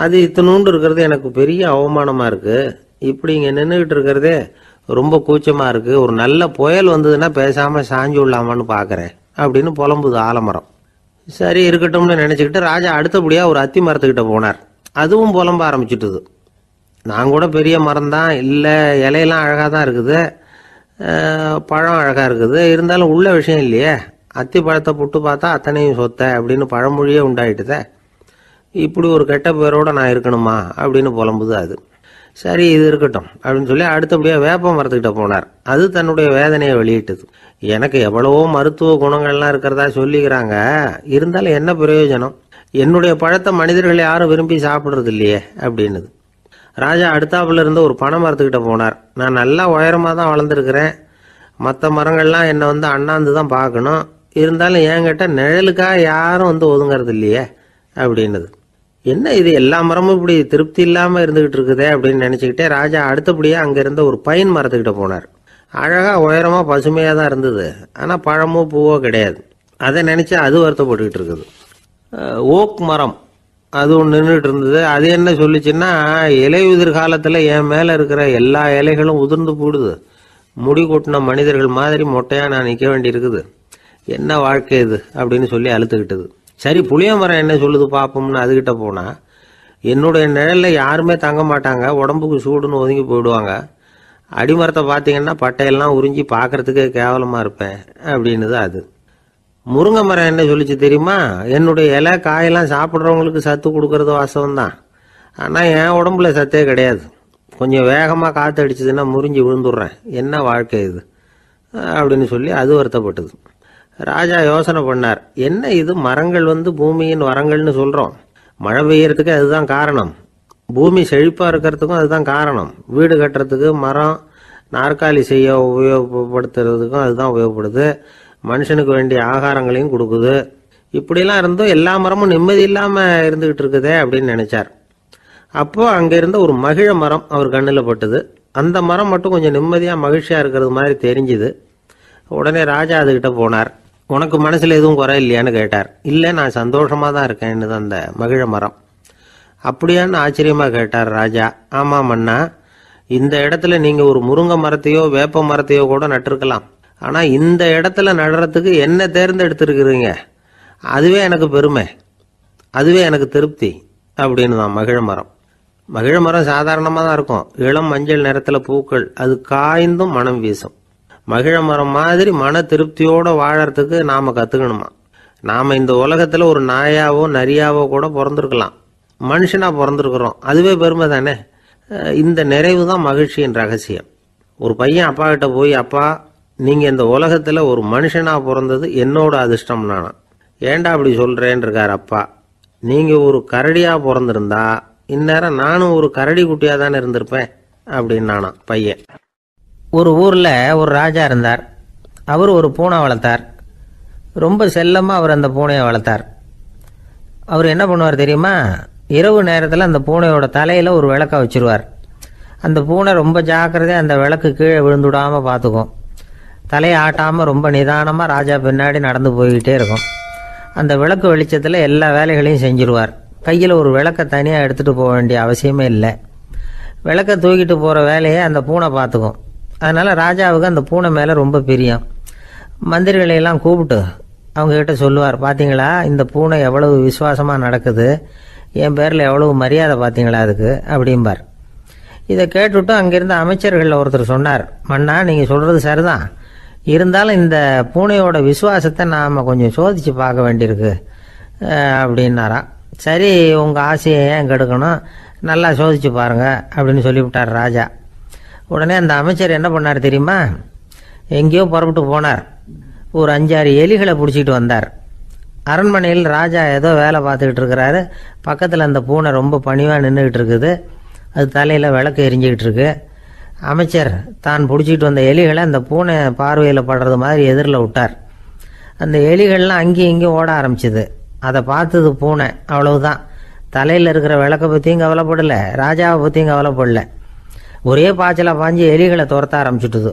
அது இத்தினூண்டு இருக்கிறது எனக்கு பெரிய அவமானமாக இருக்குது. இப்படி இங்கே நின்றுக்கிட்டு இருக்கிறதே ரொம்ப கூச்சமாக இருக்குது. ஒரு நல்ல புயல் வந்ததுன்னா பேசாமல் சாஞ்சு விடலாமான்னு பார்க்குறேன் அப்படின்னு புலம்புது ஆலமரம். சரி இருக்கட்டும்னு நினச்சிக்கிட்டு ராஜா அடுத்தபடியாக ஒரு அத்தி மரத்துக்கிட்ட போனார். அதுவும் புலம்ப ஆரம்பிச்சுட்டுது. நான் கூட பெரிய மரம் தான், இல்லை இலையெல்லாம் அழகாக தான் இருக்குது, பழம் அழகாக இருக்குது, இருந்தாலும் உள்ள விஷயம் இல்லையே, அத்தி பழத்தை புட்டு பார்த்தா அத்தனையும் சொத்த அப்படின்னு பழமொழியே உண்டாயிட்டுதே, இப்படி ஒரு கெட்ட பேரோட நான் இருக்கணுமா அப்படின்னு புலம்புது அது. சரி இது இருக்கட்டும் அப்படின்னு சொல்லி அடுத்தபடியாக வேப்ப மரத்துக்கிட்ட போனார். அது தன்னுடைய வேதனையை வெளியிட்டது. எனக்கு எவ்வளவோ மருத்துவ குணங்கள்லாம் இருக்கிறதா சொல்லிக்கிறாங்க, இருந்தாலும் என்ன பிரயோஜனம், என்னுடைய பழத்தை மனிதர்கள் யாரும் விரும்பி சாப்பிட்றது இல்லையே அப்படின்னுது. ராஜா அடுத்தாப்புல இருந்த ஒரு பனை மரத்துக்கிட்ட போனார். நான் நல்லா உயரமாக தான் வளர்ந்துருக்கிறேன், மற்ற மரங்கள்லாம் என்னை அண்ணாந்து தான் பார்க்கணும், இருந்தாலும் என்கிட்ட நிழலுக்காக யாரும் ஒதுங்கிறது இல்லையே அப்படின்னுது. என்ன இது எல்லா மரமும் இப்படி திருப்தி இல்லாமல் இருந்துகிட்டு இருக்குதே அப்படின்னு நினச்சிக்கிட்டே ராஜா அடுத்தபடியாக அங்கே இருந்த ஒரு பைன் மரத்துக்கிட்ட போனார். அழகாக உயரமாக பசுமையாக தான் இருந்தது, ஆனால் பழமோ பூவோ கிடையாது. அதை நினச்சி அது வருத்தப்பட்டுக்கிட்டு இருக்குது. ஓக் மரம் அது ஒன்று நின்றுட்டு இருந்தது. அது என்ன சொல்லிச்சுன்னா, இலையுதிர் காலத்தில் என் மேலே இருக்கிற எல்லா இலைகளும் உதிர்ந்து போடுது, முடி கொட்டின மனிதர்கள் மாதிரி மொட்டையாக நான் நிற்க வேண்டி இருக்குது, என்ன வாழ்க்கை இது அப்படின்னு சொல்லி அழுத்துக்கிட்டது. சரி புளிய மரம் என்ன சொல்லுது பார்ப்போம்னு அதுகிட்ட போனால், என்னுடைய நிழலில் யாருமே தங்க மாட்டாங்க, உடம்புக்கு சூடுன்னு ஒதுங்கி போயிடுவாங்க, அடிமரத்தை பார்த்தீங்கன்னா பட்டையெல்லாம் உறிஞ்சி பார்க்கறதுக்கே கேவலமாக இருப்பேன் அப்படின்னுது அது. முருங்கை மரம் என்ன சொல்லிச்சு தெரியுமா, என்னுடைய இலை காயெல்லாம் சாப்பிட்றவங்களுக்கு சத்து கொடுக்கறது வாசம்தான், ஆனால் என் உடம்புல சத்தே கிடையாது, கொஞ்சம் வேகமாக காற்று அடிச்சதுன்னா முறிஞ்சி விழுந்துடுறேன், என்ன வாழ்க்கை இது அப்படின்னு சொல்லி அது வருத்தப்பட்டது. ராஜா யோசனை பண்ணார், என்ன இது மரங்கள் பூமியின் வரங்கள்னு சொல்கிறோம், மழை பெய்யறதுக்கு அதுதான் காரணம், பூமி செழிப்பாக இருக்கிறதுக்கும் அதுதான் காரணம், வீடு கட்டுறதுக்கு மரம், நாற்காலி செய்ய உபயோகப்படுத்துறதுக்கும் அதுதான் உபயோகப்படுது, மனுஷனுக்கு வேண்டிய ஆகாரங்களையும் கொடுக்குது, இப்படிலாம் இருந்தும் எல்லா மரமும் நிம்மதி இல்லாமல் இருந்துகிட்டு இருக்குதே அப்படின்னு நினைச்சார். அப்போ அங்கே இருந்த ஒரு மகிழ மரம் அவர் கண்ணில் பட்டுது. அந்த மரம் மட்டும் கொஞ்சம் நிம்மதியாக மகிழ்ச்சியாக இருக்கிறது மாதிரி தெரிஞ்சுது. உடனே ராஜா அதுகிட்ட போனார். உனக்கு மனசில் எதுவும் குறை இல்லையான்னு கேட்டார். இல்லை நான் சந்தோஷமாக தான் இருக்கேன்னு அந்த மகிழ மரம். அப்படியான்னு ஆச்சரியமாக கேட்டார் ராஜா. ஆமாம் மன்னா, இந்த இடத்துல நீங்கள் ஒரு முருங்கை மரத்தையோ வேப்ப மரத்தையோ கூட நட்டிருக்கலாம், ஆனால் இந்த இடத்துல நடுறதுக்கு என்ன தேர்ந்தெடுத்திருக்கிறீங்க, அதுவே எனக்கு பெருமை, அதுவே எனக்கு திருப்தி அப்படின்னு தான் மகிழ மரம். மகிழ மரம் சாதாரணமாக தான் இருக்கும், இளம் மஞ்சள் நிறத்தில் பூக்கள், அது காய்ந்தும் மனம் வீசும். மகிழ மரம் மாதிரி மன திருப்தியோடு வாழறதுக்கு நாம் கற்றுக்கணுமா. நாம் இந்த உலகத்தில் ஒரு நாயாவோ நரியாவோ கூட பிறந்திருக்கலாம், மனுஷனாக பிறந்திருக்கிறோம், அதுவே பெருமை தானே. இந்த நிறைவு தான் மகிழ்ச்சியின் ரகசியம். ஒரு பையன் அப்பா கிட்ட போய், அப்பா நீங்கள் இந்த உலகத்தில் ஒரு மனுஷனாக பிறந்தது என்னோட அதிர்ஷ்டம் நானா. ஏண்டா அப்படி சொல்கிறேன்னு இருக்கார் அப்பா. நீங்கள் ஒரு கரடியாக பிறந்திருந்தா இந்நேரம் நானும் ஒரு கரடி குட்டியாக தானே இருந்திருப்பேன் அப்படின்னு நானா பையன். ஒரு ஊரில் ஒரு ராஜா இருந்தார். அவர் ஒரு பூனை வளர்த்தார். ரொம்ப செல்லமாக அவர் அந்த பூனையை வளர்த்தார். அவர் என்ன பண்ணுவார் தெரியுமா? இரவு நேரத்தில் அந்த பூனையோட தலையில் ஒரு விளக்க வச்சுருவார். அந்த பூனை ரொம்ப ஜாக்கிரதையாக அந்த விளக்கு கீழே விழுந்துடாமல் பார்த்துக்கும். தலையை ஆட்டாமல் ரொம்ப நிதானமாக ராஜா பின்னாடி நடந்து போய்கிட்டே இருக்கும். அந்த விளக்கு வெளிச்சத்தில் எல்லா வேலைகளையும் செஞ்சுருவார். கையில் ஒரு விளக்கை தனியாக எடுத்துகிட்டு போக வேண்டிய அவசியமே இல்லை. விளக்கை தூக்கிட்டு போகிற வேலையை அந்த பூனை பார்த்துக்கும். அதனால் ராஜாவுக்கு அந்த பூனை மேலே ரொம்ப பிரியம். மந்திரிகளையெல்லாம் கூப்பிட்டு அவங்கக்கிட்ட சொல்லுவார், பார்த்தீங்களா இந்த பூனை எவ்வளவு விசுவாசமாக நடக்குது, என் பேரில் எவ்வளவு மரியாதை பார்த்தீங்களா அதுக்கு அப்படிம்பார். இதை கேட்டுவிட்டு அங்கிருந்த அமைச்சர்களில் ஒருத்தர் சொன்னார், மன்னா நீங்கள் சொல்கிறது சரிதான், இருந்தாலும் இந்த பூனையோட விசுவாசத்தை நாம் கொஞ்சம் சோதித்து பார்க்க வேண்டியிருக்கு அப்படின்னாராம். சரி, உங்கள் ஆசையை ஏன் கெடுக்கணும், நல்லா சோதிச்சு பாருங்க அப்படின்னு சொல்லிவிட்டார் ராஜா. உடனே அந்த அமைச்சர் என்ன பண்ணார் தெரியுமா? எங்கேயோ புறப்பட்டு போனார். ஒரு 5-6 எலிகளை பிடிச்சிட்டு வந்தார். அரண்மனையில் ராஜா ஏதோ வேலை பார்த்துக்கிட்டு இருக்கிறாரு. பக்கத்தில் அந்த பூனை ரொம்ப பணிவாக நின்றுக்கிட்டு இருக்குது. அது தலையில் விளக்கு எரிஞ்சிக்கிட்டு இருக்கு. அமைச்சர் தான் பிடிச்சிட்டு வந்த எலிகளை அந்த பூனை பார்வையில் படுறது மாதிரி எதிரில் விட்டார். அந்த எலிகள்லாம் அங்கேயும் இங்கேயும் ஓட ஆரம்பிச்சுது. அதை பார்த்தது பூனை. அவ்வளவுதான். தலையில் இருக்கிற விளக்கை பற்றியும் கவலைப்படலை, ராஜாவை பற்றியும் கவலைப்படலை. ஒரே பாய்ச்சலாக பாஞ்சு எலிகளை துரத்த ஆரம்பிச்சுட்டுது.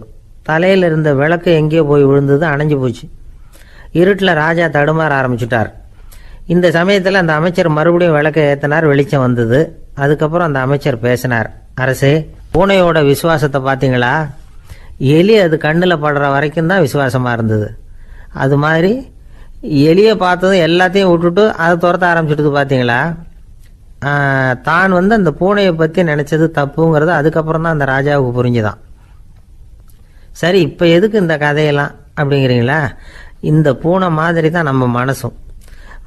தலையில் இருந்த விளக்கு எங்கேயோ போய் விழுந்தது, அணைஞ்சு போச்சு. இருட்டில் ராஜா தடுமாற ஆரம்பிச்சுட்டார். இந்த சமயத்தில் அந்த அமைச்சர் மறுபடியும் விளக்கை ஏற்றினார். வெளிச்சம் வந்தது. அதுக்கப்புறம் அந்த அமைச்சர் பேசினார், அரசே, பூனையோட விசுவாசத்தை பார்த்தீங்களா? எலி அது கண்ணில் படுற வரைக்கும் தான் விசுவாசமாக இருந்தது. அது மாதிரி எலியை பார்த்ததும் எல்லாத்தையும் விட்டுட்டு அதை துரத்த ஆரம்பிச்சுட்டு பார்த்தீங்களா? தான் அந்த பூனையை பற்றி நினச்சது தப்புங்கிறது அதுக்கப்புறம் தான் அந்த ராஜாவுக்கு புரிஞ்சுதான். சரி, இப்போ எதுக்கு இந்த கதையெல்லாம் அப்படிங்கிறீங்களா? இந்த பூனை மாதிரி தான் நம்ம மனசும்.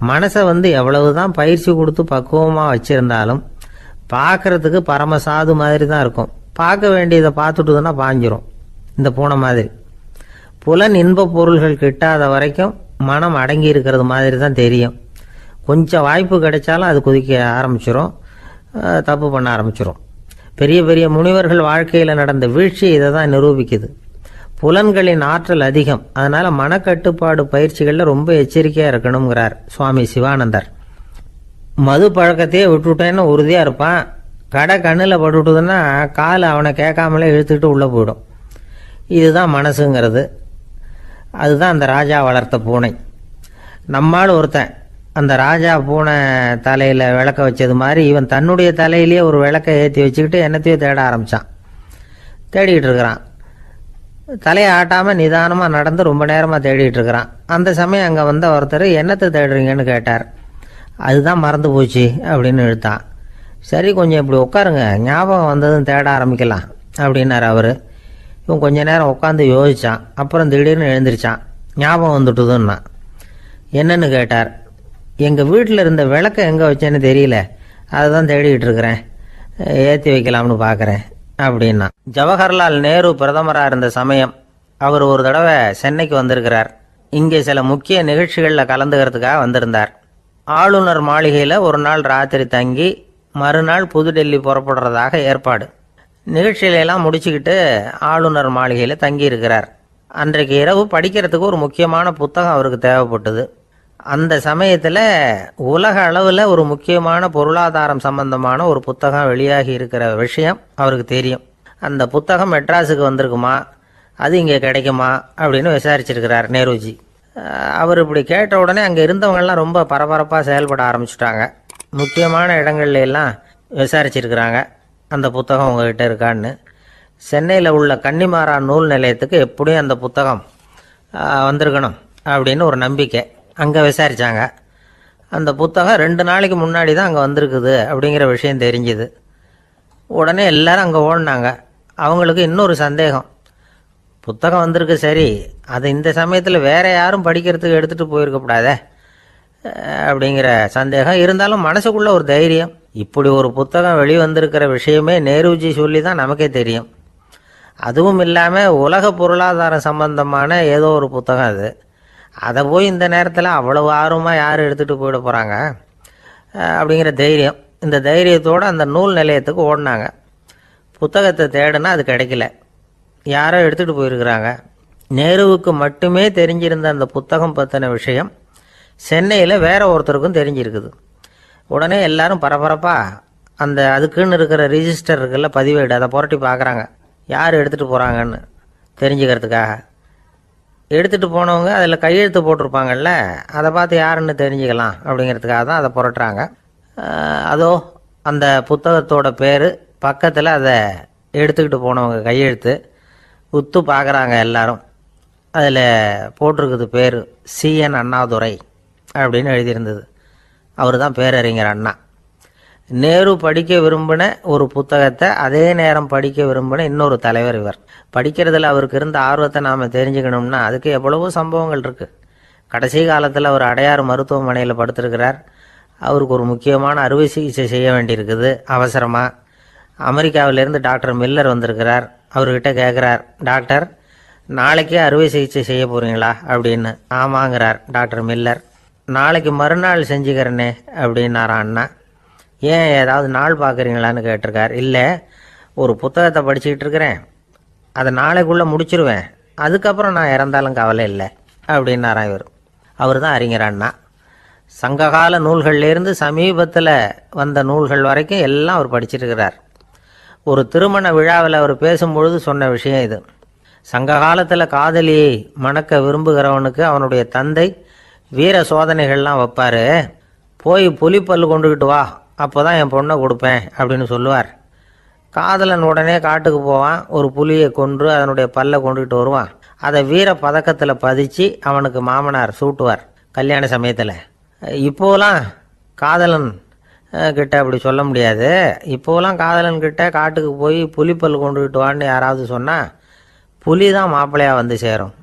மனசை எவ்வளவு தான் பயிற்சி கொடுத்து பக்குவமாக வச்சுருந்தாலும் பார்க்குறதுக்கு பரமசாது மாதிரி தான் இருக்கும். பார்க்க வேண்டியதை பார்த்துட்டுதுன்னா பாஞ்சிரும். இந்த பூனை மாதிரி புலன் இன்ப பொருள்கள் கிட்டாத வரைக்கும் மனம் அடங்கி இருக்கிறது மாதிரி தான் தெரியும். கொஞ்சம் வாய்ப்பு கிடைச்சாலும் அது குதிக்க ஆரம்பிச்சிடும், தப்பு பண்ண ஆரம்பிச்சிடும். பெரிய பெரிய முனிவர்கள் வாழ்க்கையில் நடந்த வீழ்ச்சி இதை தான் நிரூபிக்குது. புலன்களின் ஆற்றல் அதிகம். அதனால் மனக்கட்டுப்பாடு பயிற்சிகளில் ரொம்ப எச்சரிக்கையாக இருக்கணுங்கிறார் சுவாமி சிவானந்தர். மது பழக்கத்தையே விட்டுவிட்டேன்னு உறுதியாக இருப்பான். கடை கண்ணில் பட்டுவிட்டதுன்னா கால் அவனை கேட்காமலே இழுத்துக்கிட்டு உள்ளே போயிடும். இதுதான் மனசுங்கிறது. அதுதான் அந்த ராஜா வளர்த்த பூனை. நம்மால் ஒருத்தன் அந்த ராஜா பூனை தலையில் விளக்க வச்சது மாதிரி இவன் தன்னுடைய தலையிலேயே ஒரு விளக்கை ஏற்றி வச்சுக்கிட்டு என்னத்தையோ தேட ஆரம்பித்தான். தேடிக்கிட்டு இருக்கிறான். தலையை ஆட்டாமல் நிதானமாக நடந்து ரொம்ப நேரமாக தேடிட்டு இருக்கிறான். அந்த சமயம் அங்கே வந்த ஒருத்தர், என்னத்தை தேடுறீங்கன்னு கேட்டார். அதுதான் மறந்து போச்சு அப்படின்னு இழுத்தான். சரி, கொஞ்சம் இப்படி உட்காருங்க, ஞாபகம் வந்ததும் தேட ஆரம்பிக்கலாம் அப்படின்னார் அவர். இவன் கொஞ்ச நேரம் உட்காந்து யோசித்தான். அப்புறம் திடீர்னு எழுந்திரிச்சான். ஞாபகம் வந்துட்டுதுன்னா. என்னன்னு கேட்டார். எங்கள் வீட்டில் இருந்த விளக்கை எங்கே வச்சேன்னு தெரியல, அதை தான் தேடிக்கிட்டு இருக்கிறேன், ஏற்றி வைக்கலாம்னு பார்க்குறேன் அப்படின்னா. ஜவஹர்லால் நேரு பிரதமராக இருந்த சமயம் அவர் ஒரு தடவை சென்னைக்கு வந்திருக்கிறார். இங்கே சில முக்கிய நிகழ்ச்சிகளில் கலந்துக்கிறதுக்காக வந்திருந்தார். ஆளுநர் மாளிகையில் ஒரு நாள் ராத்திரி தங்கி மறுநாள் புதுடெல்லி புறப்படுறதாக ஏற்பாடு. நிகழ்ச்சியிலெல்லாம் முடிச்சுக்கிட்டு ஆளுநர் மாளிகையில் தங்கி இருக்கிறார். அன்றைக்கு இரவு படிக்கிறதுக்கு ஒரு முக்கியமான புத்தகம் அவருக்கு தேவைப்பட்டது. அந்த சமயத்தில் உலக அளவில் ஒரு முக்கியமான பொருளாதாரம் சம்பந்தமான ஒரு புத்தகம் வெளியாகி இருக்கிற விஷயம் அவருக்கு தெரியும். அந்த புத்தகம் மெட்ராஸுக்கு வந்திருக்குமா, அது இங்கே கிடைக்குமா அப்படின்னு விசாரிச்சிருக்கிறார் நேருஜி. அவர் இப்படி கேட்ட உடனே அங்கே இருந்தவங்கெல்லாம் ரொம்ப பரபரப்பாக செயல்பட ஆரம்பிச்சுட்டாங்க. முக்கியமான இடங்கள்ல எல்லாம் விசாரிச்சிருக்கிறாங்க அந்த புத்தகம் உங்ககிட்ட இருக்கான்னு. சென்னையில் உள்ள கன்னிமாரா நூல் நிலையத்துக்கு எப்படியும் அந்த புத்தகம் வந்திருக்கணும் அப்படின்னு ஒரு நம்பிக்கை. அங்கே விசாரித்தாங்க. அந்த புத்தகம் 2 நாளைக்கு முன்னாடி தான் அங்கே வந்திருக்குது அப்படிங்கிற விஷயம் தெரிஞ்சுது. உடனே எல்லாரும் அங்கே ஓடினாங்க. அவங்களுக்கு இன்னொரு சந்தேகம், புத்தகம் வந்திருக்கு சரி, அது இந்த சமயத்தில் வேற யாரும் படிக்கிறதுக்கு எடுத்துகிட்டு போயிருக்கக்கூடாதே அப்படிங்கிற சந்தேகம் இருந்தாலும் மனசுக்குள்ள ஒரு தைரியம். இப்படி ஒரு புத்தகம் வெளிவந்திருக்கிற விஷயமே நேருஜி சொல்லி தான் நமக்கே தெரியும். அதுவும் இல்லாமல் உலக பொருளாதாரம் சம்பந்தமான ஏதோ ஒரு புத்தகம் அது. அதை போய் இந்த நேரத்தில் அவ்வளவு ஆர்வமாக யார் எடுத்துகிட்டு போயிட போகிறாங்க அப்படிங்கிற தைரியம். இந்த தைரியத்தோடு அந்த நூல் நிலையத்துக்கு ஓடினாங்க. புத்தகத்தை தேடினா அது கிடைக்கல. யாரோ எடுத்துகிட்டு போயிருக்கிறாங்க. நேருவுக்கு மட்டுமே தெரிஞ்சிருந்த அந்த புத்தகம் பற்றின விஷயம் சென்னையில் வேற ஒருத்தருக்கும் தெரிஞ்சிருக்குது. உடனே எல்லாரும் பரபரப்பாக அந்த அதுக்குன்னு இருக்கிற ரிஜிஸ்டர் இருக்குல்ல, பதிவேடு, அதை புரட்டி பார்க்குறாங்க யார் எடுத்துகிட்டு போகிறாங்கன்னு தெரிஞ்சுக்கிறதுக்காக. எடுத்துகிட்டு போனவங்க அதில் கையெழுத்து போட்டிருப்பாங்கல்ல, அதை பார்த்து யாருன்னு தெரிஞ்சுக்கலாம் அப்படிங்கிறதுக்காக தான் அதை புரட்டுறாங்க. அதோ அந்த புத்தகத்தோட பேர் பக்கத்தில் அதை எடுத்துக்கிட்டு போனவங்க கையெழுத்து உத்து பார்க்குறாங்க எல்லாரும். அதில் போட்டிருக்குது பேர் CN அண்ணாதுரை அப்படின்னு எழுதியிருந்தது. அவர் தான் பேரறிஞர் அண்ணா. நேரு படிக்க விரும்பின ஒரு புத்தகத்தை அதே நேரம் படிக்க விரும்பின இன்னொரு தலைவர் இவர். படிக்கிறதுல அவருக்கு இருந்த ஆர்வத்தை நாம் தெரிஞ்சுக்கணும்னா அதுக்கு எவ்வளவோ சம்பவங்கள் இருக்குது. கடைசி காலத்தில் அவர் அடையாறு மருத்துவமனையில் படுத்திருக்கிறார். அவருக்கு ஒரு முக்கியமான அறுவை சிகிச்சை செய்ய வேண்டியிருக்குது அவசரமாக. அமெரிக்காவிலேருந்து டாக்டர் மில்லர் வந்திருக்கிறார். அவர்கிட்ட கேட்குறார், டாக்டர் நாளைக்கே அறுவை சிகிச்சை செய்ய போகிறீங்களா அப்படின்னு. ஆமாங்கிறார் டாக்டர் மில்லர். நாளைக்கு மறுநாள் செஞ்சுக்கிறேனே அப்படின்னாரான் அண்ணா. ஏன் ஏதாவது நாள் பார்க்குறீங்களான்னு கேட்டிருக்கார். இல்லை, ஒரு புத்தகத்தை படிச்சுக்கிட்டு இருக்கிறேன், அதை நாளைக்குள்ளே முடிச்சிருவேன், அதுக்கப்புறம் நான் இறந்தாலும் கவலை இல்லை அப்படின்னாரான் இவர். அவர் தான் அறிஞர் அண்ணா. சங்ககால நூல்கள்லேருந்து சமீபத்தில் வந்த நூல்கள் வரைக்கும் எல்லாம் அவர் படிச்சிருக்கிறார். ஒரு திருமண விழாவில் அவர் பேசும்பொழுது சொன்ன விஷயம் இது. சங்க காலத்தில் காதலியை மணக்க விரும்புகிறவனுக்கு அவனுடைய தந்தை வீர சோதனைகள்லாம் வைப்பார். போய் புலிப்பல் கொண்டுக்கிட்டு வா, அப்போ தான் என் பொண்ணை கொடுப்பேன் அப்படின்னு சொல்லுவார். காதலன் உடனே காட்டுக்கு போவான், ஒரு புலியை கொன்று அதனுடைய பல்லை கொண்டுக்கிட்டு வருவான். அதை வீர பதக்கத்தில் பதிச்சு அவனுக்கு மாமனார் சூட்டுவார் கல்யாண சமயத்தில். இப்போலாம் காதலன் கிட்ட அப்படி சொல்ல முடியாது. இப்போலாம் காதலன் கிட்ட காட்டுக்கு போய் புலிப்பல் கொண்டுக்கிட்டு வான்னு யாராவது சொன்னால் புலி தான் மாப்பிள்ளையாக வந்து சேரும்.